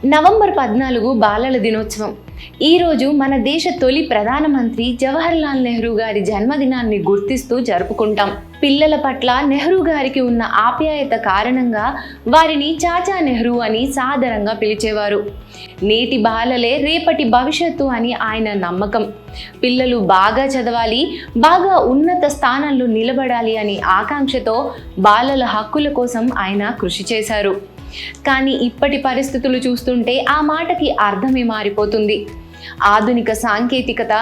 November 14 బాలల దినోత్సవం. ఈరోజు మన దేశ తొలి ప్రధానమంత్రి జవహర్లాల్ నెహ్రూ గారి జన్మదినాన్ని గుర్తిస్తూ జరుపుకుంటాం. పిల్లల పట్ల నెహ్రూ గారికి ఉన్న ఆప్యాయత కారణంగా వారిని చాచా నెహ్రూ అని సాదరంగా పిలిచేవారు. నేటి బాలలే రేపటి భవిష్యత్తు అని ఆయన నమ్మకం. పిల్లలు బాగా చదవాలి, బాగా ఉన్నత స్థానంలో నిలబడాలి అని ఆకాంక్షతో బాలల హక్కుల కోసం ఆయన కృషి చేశారు. కానీ ఇప్పటి పరిస్థితులు చూస్తుంటే ఆ మాటకి అర్థమే మారిపోతుంది. ఆధునిక సాంకేతికత,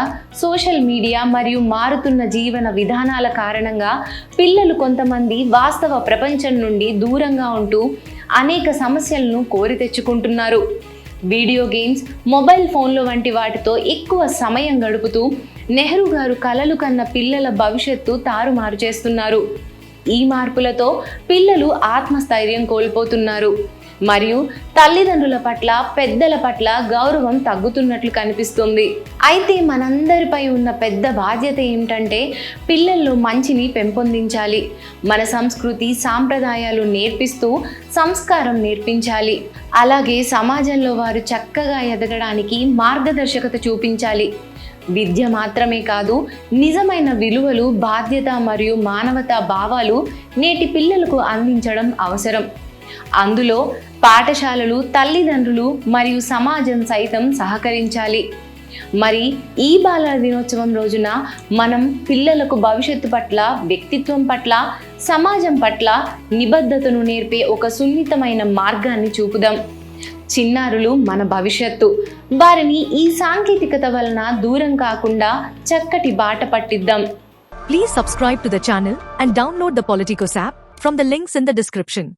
సోషల్ మీడియా మరియు మారుతున్న జీవన విధానాల కారణంగా పిల్లలు కొంతమంది వాస్తవ ప్రపంచం నుండి దూరంగా ఉంటూ అనేక సమస్యలను కోరి తెచ్చుకుంటున్నారు. వీడియో గేమ్స్, మొబైల్ ఫోన్లు వంటి వాటితో ఎక్కువ సమయం గడుపుతూ నెహ్రూ గారు కలలు కన్న పిల్లల భవిష్యత్తు తారుమారు చేస్తున్నారు. ఈ మార్పులతో పిల్లలు ఆత్మస్థైర్యం కోల్పోతున్నారు మరియు తల్లిదండ్రుల పట్ల, పెద్దల పట్ల గౌరవం తగ్గుతున్నట్లు కనిపిస్తుంది. అయితే మనందరిపై ఉన్న పెద్ద బాధ్యత ఏమిటంటే పిల్లల్లో మంచిని పెంపొందించాలి. మన సంస్కృతి, సాంప్రదాయాలు నేర్పిస్తూ సంస్కారం నేర్పించాలి. అలాగే సమాజంలో వారు చక్కగా ఎదగడానికి మార్గదర్శకత చూపించాలి. విద్య మాత్రమే కాదు, నిజమైన విలువలు, బాధ్యత మరియు మానవతా భావాలు నేటి పిల్లలకు అందించడం అవసరం. అందులో పాఠశాలలు, తల్లిదండ్రులు మరియు సమాజం సైతం సహకరించాలి. మరి ఈ బాలల దినోత్సవం రోజున మనం పిల్లలకు భవిష్యత్తు పట్ల, వ్యక్తిత్వం పట్ల, సమాజం పట్ల నిబద్ధతను నేర్పే ఒక సున్నితమైన మార్గాన్ని చూపుదాం. చిన్నారులు మన భవిష్యత్తు. వారిని ఈ సాంకేతికత వలన దూరం కాకుండా చక్కటి బాట పట్టిద్దాం. Please subscribe to the channel and download the Politicos app from the links in the description.